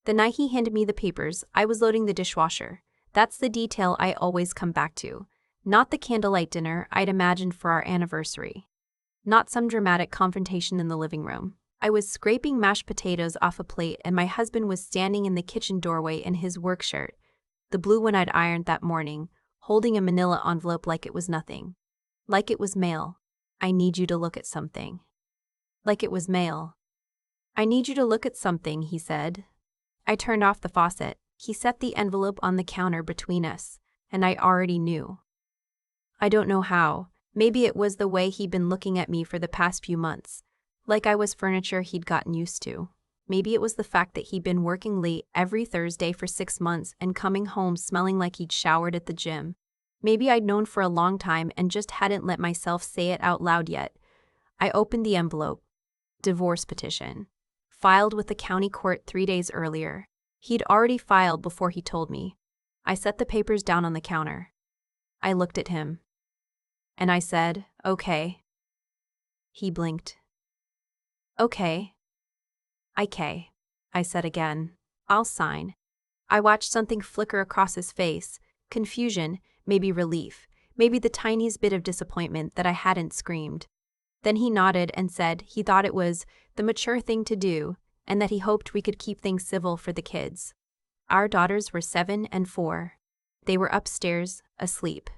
The night he handed me the papers, I was loading the dishwasher. That's the detail I always come back to. Not the candlelight dinner I'd imagined for our anniversary. Not some dramatic confrontation in the living room. I was scraping mashed potatoes off a plate and my husband was standing in the kitchen doorway in his work shirt, the blue one I'd ironed that morning, holding a manila envelope like it was nothing. Like it was mail. I need you to look at something. Like it was mail. I need you to look at something, he said. I turned off the faucet. He set the envelope on the counter between us, and I already knew. I don't know how. Maybe it was the way he'd been looking at me for the past few months, like I was furniture he'd gotten used to. Maybe it was the fact that he'd been working late every Thursday for 6 months and coming home smelling like he'd showered at the gym. Maybe I'd known for a long time and just hadn't let myself say it out loud yet. I opened the envelope. Divorce petition. Filed with the county court 3 days earlier. He'd already filed before he told me. I set the papers down on the counter. I looked at him. And I said, "Okay." He blinked. "Okay." I said again. "I'll sign." I watched something flicker across his face. Confusion, maybe relief, maybe the tiniest bit of disappointment that I hadn't screamed. Then he nodded and said he thought it was the mature thing to do and that he hoped we could keep things civil for the kids. Our daughters were 7 and 4. They were upstairs, asleep.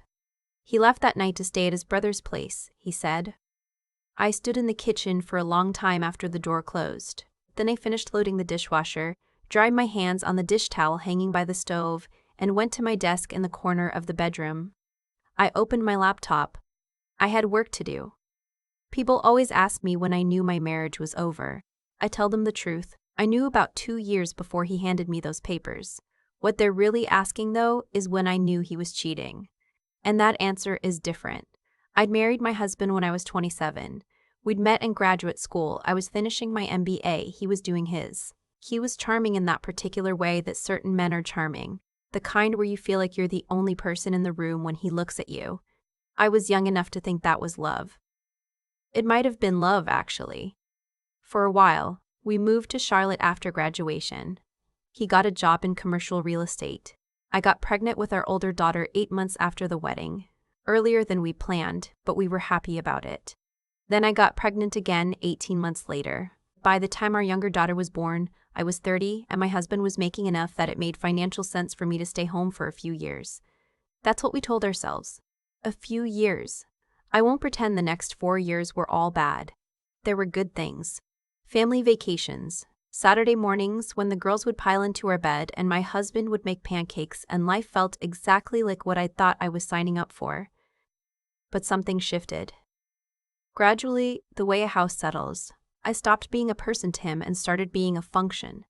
He left that night to stay at his brother's place, he said. I stood in the kitchen for a long time after the door closed. Then I finished loading the dishwasher, dried my hands on the dish towel hanging by the stove, and went to my desk in the corner of the bedroom. I opened my laptop. I had work to do. People always ask me when I knew my marriage was over. I tell them the truth. I knew about 2 years before he handed me those papers. What they're really asking, though, is when I knew he was cheating. And that answer is different. I'd married my husband when I was 27. We'd met in graduate school. I was finishing my MBA. He was doing his. He was charming in that particular way that certain men are charming. The kind where you feel like you're the only person in the room when he looks at you. I was young enough to think that was love. It might have been love, actually. For a while, we moved to Charlotte after graduation. He got a job in commercial real estate. I got pregnant with our older daughter 8 months after the wedding. Earlier than we planned, but we were happy about it. Then I got pregnant again 18 months later. By the time our younger daughter was born, I was 30 and my husband was making enough that it made financial sense for me to stay home for a few years. That's what we told ourselves. A few years. I won't pretend the next 4 years were all bad. There were good things. Family vacations. Saturday mornings when the girls would pile into our bed and my husband would make pancakes and life felt exactly like what I thought I was signing up for. But something shifted. Gradually, the way a house settles, I stopped being a person to him and started being a function.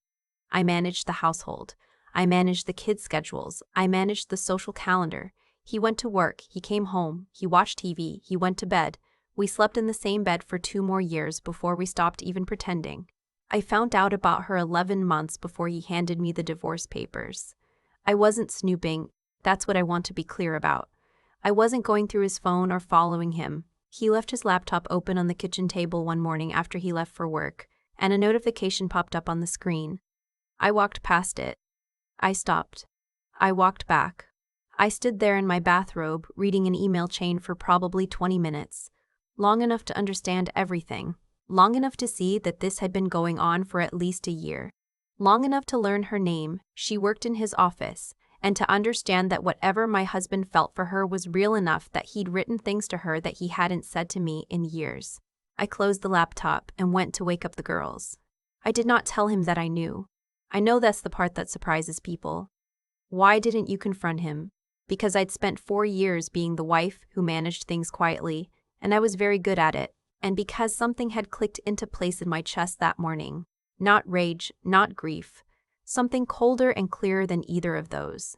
I managed the household. I managed the kids' schedules. I managed the social calendar. He went to work. He came home. He watched TV. He went to bed. We slept in the same bed for 2 more years before we stopped even pretending. I found out about her 11 months before he handed me the divorce papers. I wasn't snooping. That's what I want to be clear about. I wasn't going through his phone or following him. He left his laptop open on the kitchen table one morning after he left for work, and a notification popped up on the screen. I walked past it. I stopped. I walked back. I stood there in my bathrobe, reading an email chain for probably 20 minutes. Long enough to understand everything. Long enough to see that this had been going on for at least a year. Long enough to learn her name, she worked in his office, and to understand that whatever my husband felt for her was real enough that he'd written things to her that he hadn't said to me in years. I closed the laptop and went to wake up the girls. I did not tell him that I knew. I know that's the part that surprises people. Why didn't you confront him? Because I'd spent 4 years being the wife who managed things quietly, and I was very good at it, and because something had clicked into place in my chest that morning. Not rage, not grief. Something colder and clearer than either of those.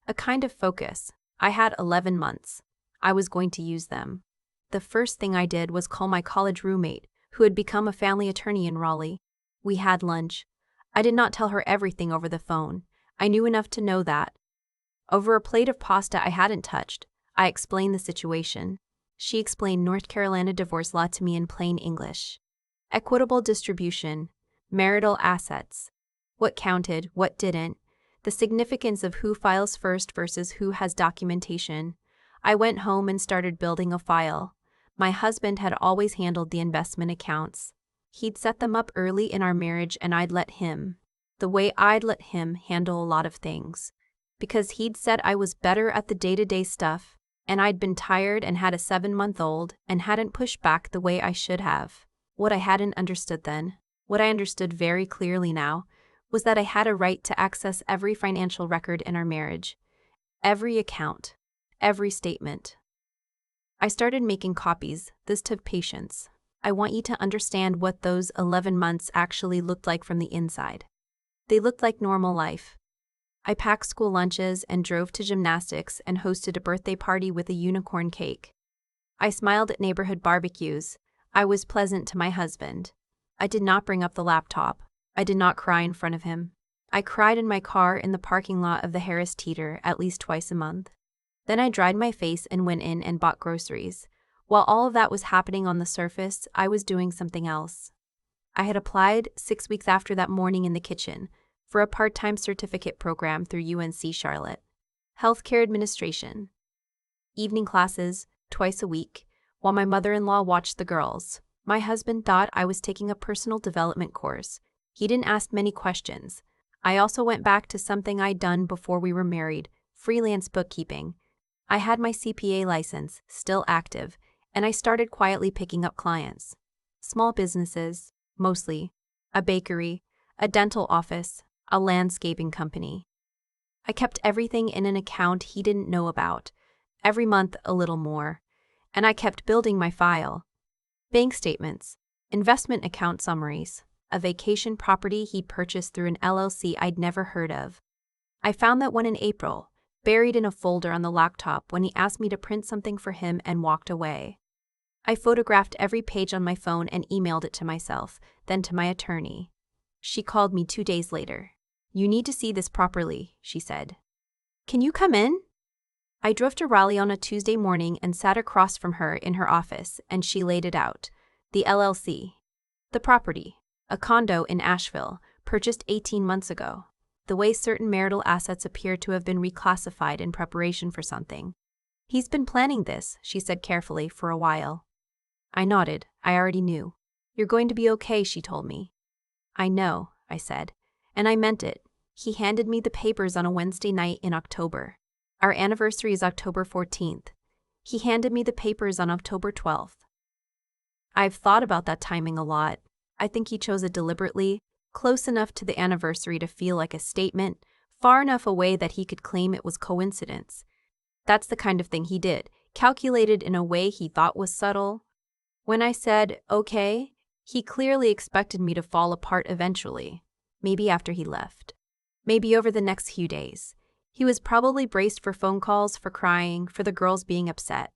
A kind of focus. I had 11 months. I was going to use them. The first thing I did was call my college roommate, who had become a family attorney in Raleigh. We had lunch. I did not tell her everything over the phone. I knew enough to know that. Over a plate of pasta I hadn't touched, I explained the situation. She explained North Carolina divorce law to me in plain English. Equitable distribution. Marital assets. what counted, what didn't, the significance of who files first versus who has documentation. I went home and started building a file. My husband had always handled the investment accounts. He'd set them up early in our marriage and I'd let him handle a lot of things. Because he'd said I was better at the day-to-day stuff, and I'd been tired and had a 7-month-old and hadn't pushed back the way I should have. What I hadn't understood then, what I understood very clearly now, was that I had a right to access every financial record in our marriage. Every account. Every statement. I started making copies. This took patience. I want you to understand what those 11 months actually looked like from the inside. They looked like normal life. I packed school lunches and drove to gymnastics and hosted a birthday party with a unicorn cake. I smiled at neighborhood barbecues. I was pleasant to my husband. I did not bring up the laptop. I did not cry in front of him. I cried in my car in the parking lot of the Harris Teeter at least twice a month. Then I dried my face and went in and bought groceries. While all of that was happening on the surface, I was doing something else. I had applied 6 weeks after that morning in the kitchen for a part-time certificate program through UNC Charlotte. Healthcare administration. Evening classes, twice a week, while my mother-in-law watched the girls. My husband thought I was taking a personal development course. He didn't ask many questions. I also went back to something I'd done before we were married, freelance bookkeeping. I had my CPA license, still active, and I started quietly picking up clients. Small businesses, mostly, a bakery, a dental office, a landscaping company. I kept everything in an account he didn't know about, every month a little more, and I kept building my file. Bank statements, investment account summaries, a vacation property he'd purchased through an LLC I'd never heard of. I found that one in April, buried in a folder on the laptop when he asked me to print something for him and walked away. I photographed every page on my phone and emailed it to myself, then to my attorney. She called me 2 days later. "You need to see this properly," she said. "Can you come in?" I drove to Raleigh on a Tuesday morning and sat across from her in her office, and she laid it out. The LLC. The property. A condo in Asheville, purchased 18 months ago. The way certain marital assets appear to have been reclassified in preparation for something. "He's been planning this," she said carefully, for a while. I nodded. I already knew. "You're going to be okay," she told me. "I know," I said. And I meant it. He handed me the papers on a Wednesday night in October. Our anniversary is October 14th. He handed me the papers on October 12th. I've thought about that timing a lot. I think he chose it deliberately, close enough to the anniversary to feel like a statement, far enough away that he could claim it was coincidence. That's the kind of thing he did, calculated in a way he thought was subtle. When I said, okay, he clearly expected me to fall apart eventually. Maybe after he left. Maybe over the next few days. He was probably braced for phone calls, for crying, for the girls being upset.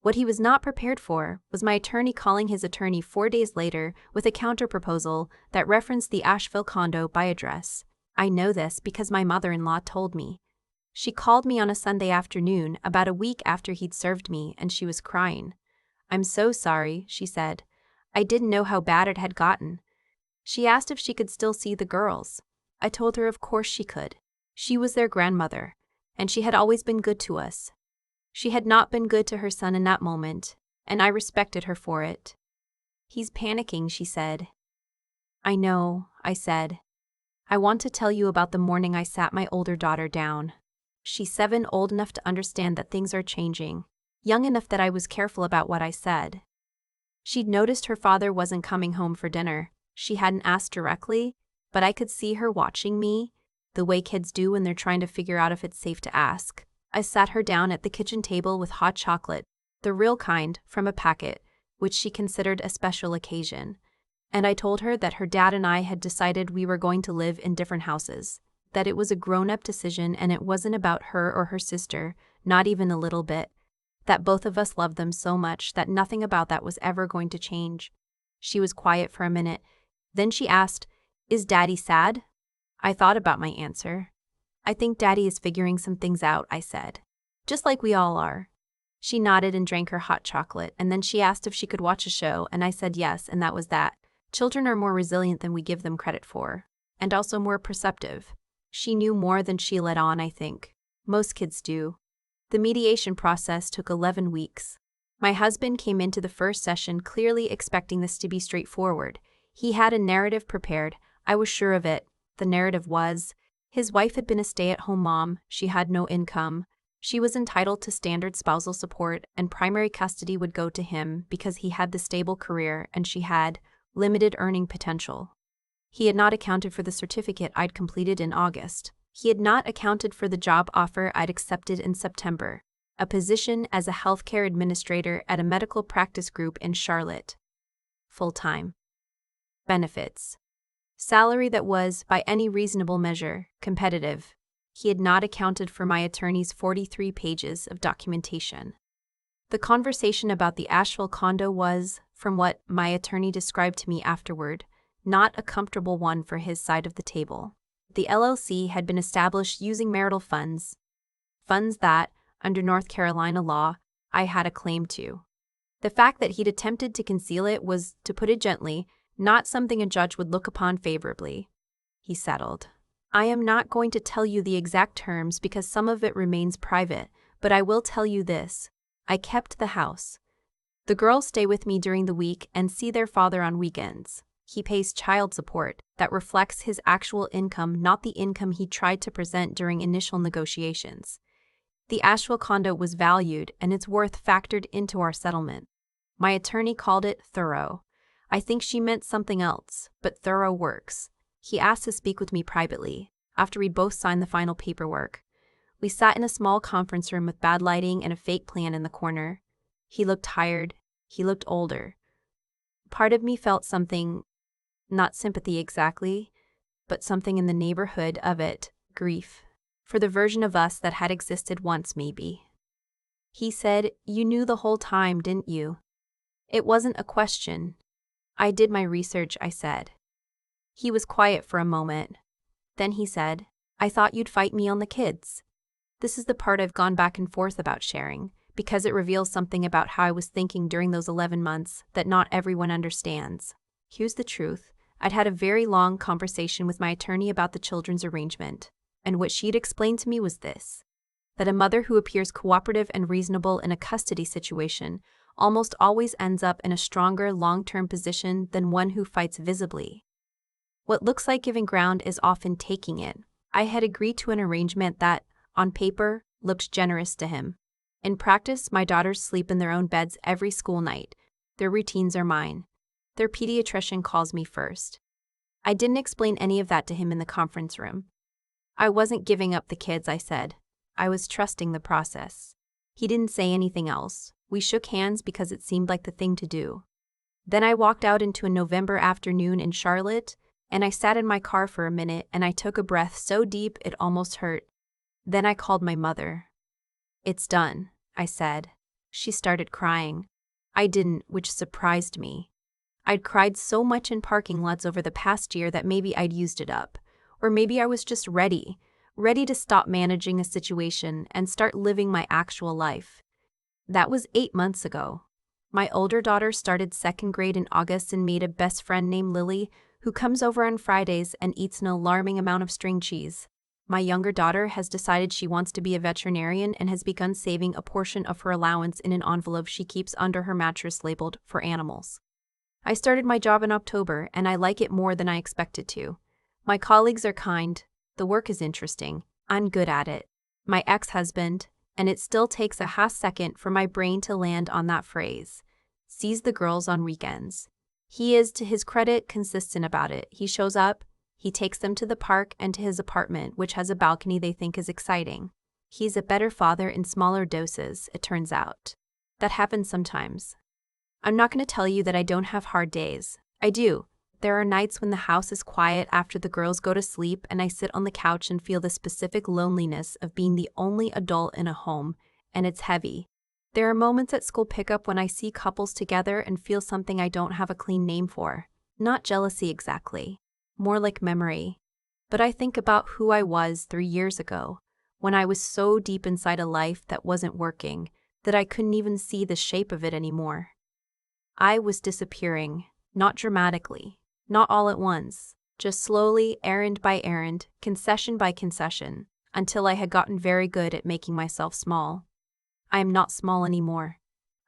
What he was not prepared for was my attorney calling his attorney 4 days later with a counterproposal that referenced the Asheville condo by address. I know this because my mother-in-law told me. She called me on a Sunday afternoon about a week after he'd served me, and she was crying. "I'm so sorry," she said. "I didn't know how bad it had gotten." She asked if she could still see the girls. I told her of course she could. She was their grandmother, and she had always been good to us. She had not been good to her son in that moment, and I respected her for it. "He's panicking," she said. "I know," I said. "I want to tell you about the morning I sat my older daughter down. She's 7, old enough to understand that things are changing, young enough that I was careful about what I said. She'd noticed her father wasn't coming home for dinner. She hadn't asked directly, but I could see her watching me, the way kids do when they're trying to figure out if it's safe to ask. I sat her down at the kitchen table with hot chocolate, the real kind, from a packet, which she considered a special occasion. And I told her that her dad and I had decided we were going to live in different houses, that it was a grown-up decision and it wasn't about her or her sister, not even a little bit, that both of us loved them so much that nothing about that was ever going to change. She was quiet for a minute. Then she asked, "Is Daddy sad?" I thought about my answer. "I think Daddy is figuring some things out," I said. "Just like we all are." She nodded and drank her hot chocolate, and then she asked if she could watch a show, and I said yes, and that was that. Children are more resilient than we give them credit for. and also more perceptive. She knew more than she let on, I think. Most kids do. The mediation process took 11 weeks. My husband came into the first session clearly expecting this to be straightforward. He had a narrative prepared. I was sure of it. The narrative was, his wife had been a stay-at-home mom, she had no income. She was entitled to standard spousal support, and primary custody would go to him because he had the stable career and she had limited earning potential. He had not accounted for the certificate I'd completed in August. He had not accounted for the job offer I'd accepted in September, a position as a healthcare administrator at a medical practice group in Charlotte. Full-time. Benefits. Salary that was, by any reasonable measure, competitive. He had not accounted for my attorney's 43 pages of documentation. The conversation about the Asheville condo was, from what my attorney described to me afterward, not a comfortable one for his side of the table. The LLC had been established using marital funds that, under North Carolina law, I had a claim to. The fact that he'd attempted to conceal it was, to put it gently, not something a judge would look upon favorably. He settled. I am not going to tell you the exact terms because some of it remains private, but I will tell you this. I kept the house. The girls stay with me during the week and see their father on weekends. He pays child support that reflects his actual income, not the income he tried to present during initial negotiations. The Asheville condo was valued and its worth factored into our settlement. My attorney called it thorough. I think she meant something else, but thorough works. He asked to speak with me privately, after we'd both signed the final paperwork. We sat in a small conference room with bad lighting and a fake plan in the corner. He looked tired. He looked older. Part of me felt something, not sympathy exactly, but something in the neighborhood of it, grief, for the version of us that had existed once maybe. He said, "You knew the whole time, didn't you?" It wasn't a question. I did my research, I said. He was quiet for a moment. Then he said, "I thought you'd fight me on the kids." This is the part I've gone back and forth about sharing, because it reveals something about how I was thinking during those 11 months that not everyone understands. Here's the truth. I'd had a very long conversation with my attorney about the children's arrangement, and what she'd explained to me was this: that a mother who appears cooperative and reasonable in a custody situation almost always ends up in a stronger long-term position than one who fights visibly. What looks like giving ground is often taking it. I had agreed to an arrangement that, on paper, looked generous to him. In practice, my daughters sleep in their own beds every school night. Their routines are mine. Their pediatrician calls me first. I didn't explain any of that to him in the conference room. I wasn't giving up the kids, I said. I was trusting the process. He didn't say anything else. We shook hands because it seemed like the thing to do. Then I walked out into a November afternoon in Charlotte, and I sat in my car for a minute and I took a breath so deep it almost hurt. Then I called my mother. "It's done," I said. She started crying. I didn't, which surprised me. I'd cried so much in parking lots over the past year that maybe I'd used it up. Or maybe I was just ready to stop managing a situation and start living my actual life. That was 8 months ago. My older daughter started second grade in August and made a best friend named Lily, who comes over on Fridays and eats an alarming amount of string cheese. My younger daughter has decided she wants to be a veterinarian and has begun saving a portion of her allowance in an envelope she keeps under her mattress labeled "for animals." I started my job in October, and I like it more than I expected to. My colleagues are kind, the work is interesting, I'm good at it. My ex-husband, and it still takes a half second for my brain to land on that phrase, sees the girls on weekends. He is, to his credit, consistent about it. He shows up, he takes them to the park and to his apartment, which has a balcony they think is exciting. He's a better father in smaller doses, it turns out. That happens sometimes. I'm not going to tell you that I don't have hard days. I do. There are nights when the house is quiet after the girls go to sleep and I sit on the couch and feel the specific loneliness of being the only adult in a home, and it's heavy. There are moments at school pickup when I see couples together and feel something I don't have a clean name for. Not jealousy exactly. More like memory. But I think about who I was 3 years ago, when I was so deep inside a life that wasn't working, that I couldn't even see the shape of it anymore. I was disappearing, not dramatically, not all at once, just slowly, errand by errand, concession by concession, until I had gotten very good at making myself small. I am not small anymore.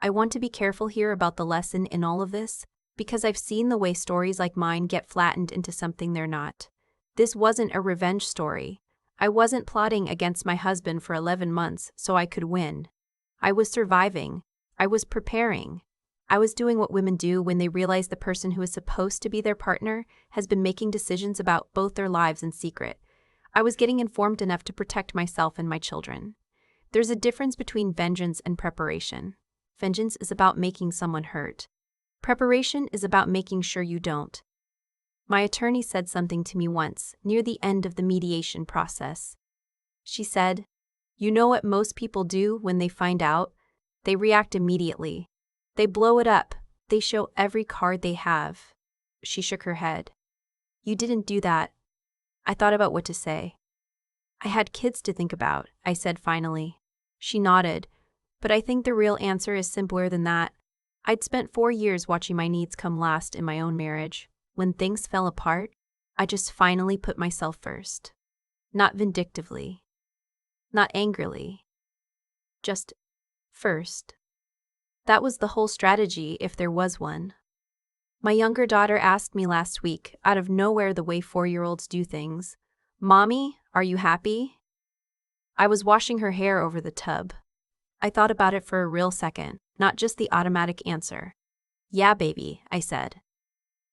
I want to be careful here about the lesson in all of this, because I've seen the way stories like mine get flattened into something they're not. This wasn't a revenge story. I wasn't plotting against my husband for 11 months so I could win. I was surviving. I was preparing. I was doing what women do when they realize the person who is supposed to be their partner has been making decisions about both their lives in secret. I was getting informed enough to protect myself and my children. There's a difference between vengeance and preparation. Vengeance is about making someone hurt. Preparation is about making sure you don't. My attorney said something to me once, near the end of the mediation process. She said, "You know what most people do when they find out? They react immediately. They blow it up. They show every card they have." She shook her head. "You didn't do that." I thought about what to say. "I had kids to think about," I said finally. She nodded, but I think the real answer is simpler than that. I'd spent 4 years watching my needs come last in my own marriage. When things fell apart, I just finally put myself first. Not vindictively. Not angrily. Just first. That was the whole strategy, if there was one. My younger daughter asked me last week, out of nowhere the way 4-year-olds do things, "Mommy, are you happy?" I was washing her hair over the tub. I thought about it for a real second, not just the automatic answer. "Yeah, baby," I said.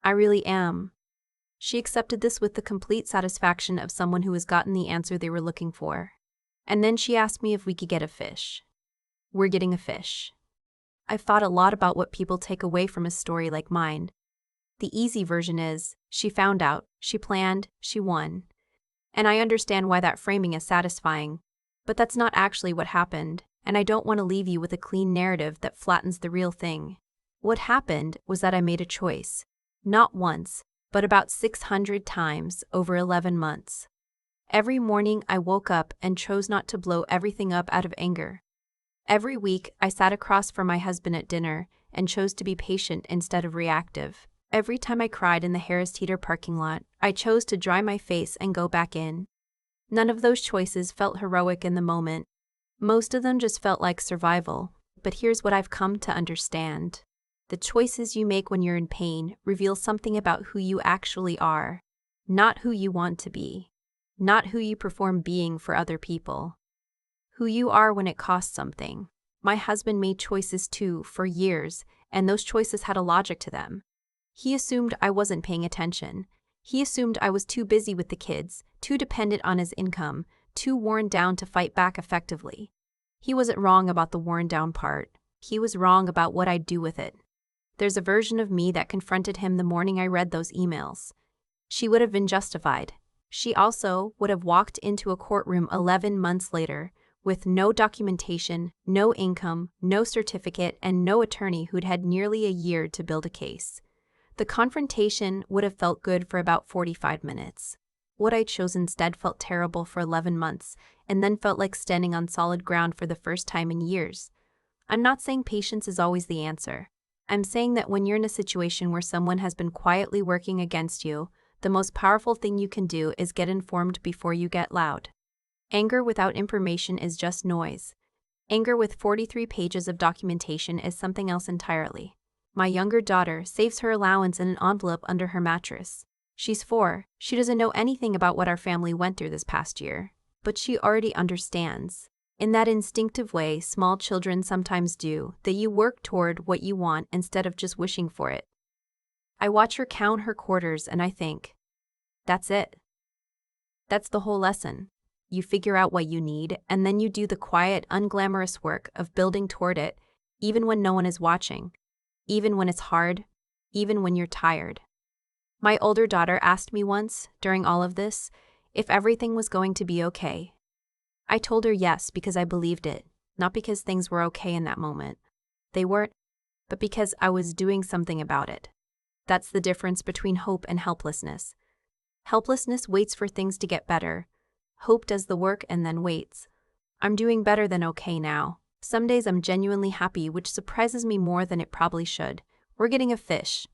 "I really am." She accepted this with the complete satisfaction of someone who has gotten the answer they were looking for. And then she asked me if we could get a fish. We're getting a fish. I've thought a lot about what people take away from a story like mine. The easy version is, she found out, she planned, she won. And I understand why that framing is satisfying. But that's not actually what happened, and I don't want to leave you with a clean narrative that flattens the real thing. What happened was that I made a choice. Not once, but about 600 times over 11 months. Every morning I woke up and chose not to blow everything up out of anger. Every week I sat across from my husband at dinner and chose to be patient instead of reactive. Every time I cried in the Harris Teeter parking lot, I chose to dry my face and go back in. None of those choices felt heroic in the moment. Most of them just felt like survival. But here's what I've come to understand. The choices you make when you're in pain reveal something about who you actually are, not who you want to be, not who you perform being for other people. Who you are when it costs something. My husband made choices too for years, and those choices had a logic to them. He assumed I wasn't paying attention. He assumed I was too busy with the kids, too dependent on his income, too worn down to fight back effectively. He wasn't wrong about the worn down part. He was wrong about what I'd do with it. There's a version of me that confronted him the morning I read those emails. She would have been justified. She also would have walked into a courtroom 11 months later, with no documentation, no income, no certificate, and no attorney who'd had nearly a year to build a case. The confrontation would have felt good for about 45 minutes. What I chose instead felt terrible for 11 months, and then felt like standing on solid ground for the first time in years. I'm not saying patience is always the answer. I'm saying that when you're in a situation where someone has been quietly working against you, the most powerful thing you can do is get informed before you get loud. Anger without information is just noise. Anger with 43 pages of documentation is something else entirely. My younger daughter saves her allowance in an envelope under her mattress. She's 4. She doesn't know anything about what our family went through this past year. But she already understands. In that instinctive way small children sometimes do, that you work toward what you want instead of just wishing for it. I watch her count her quarters and I think, that's it. That's the whole lesson. You figure out what you need, and then you do the quiet, unglamorous work of building toward it, even when no one is watching, even when it's hard, even when you're tired. My older daughter asked me once, during all of this, if everything was going to be okay. I told her yes because I believed it, not because things were okay in that moment. They weren't, but because I was doing something about it. That's the difference between hope and helplessness. Helplessness waits for things to get better. Hope does the work and then waits. I'm doing better than okay now. Some days I'm genuinely happy, which surprises me more than it probably should. We're getting a fish.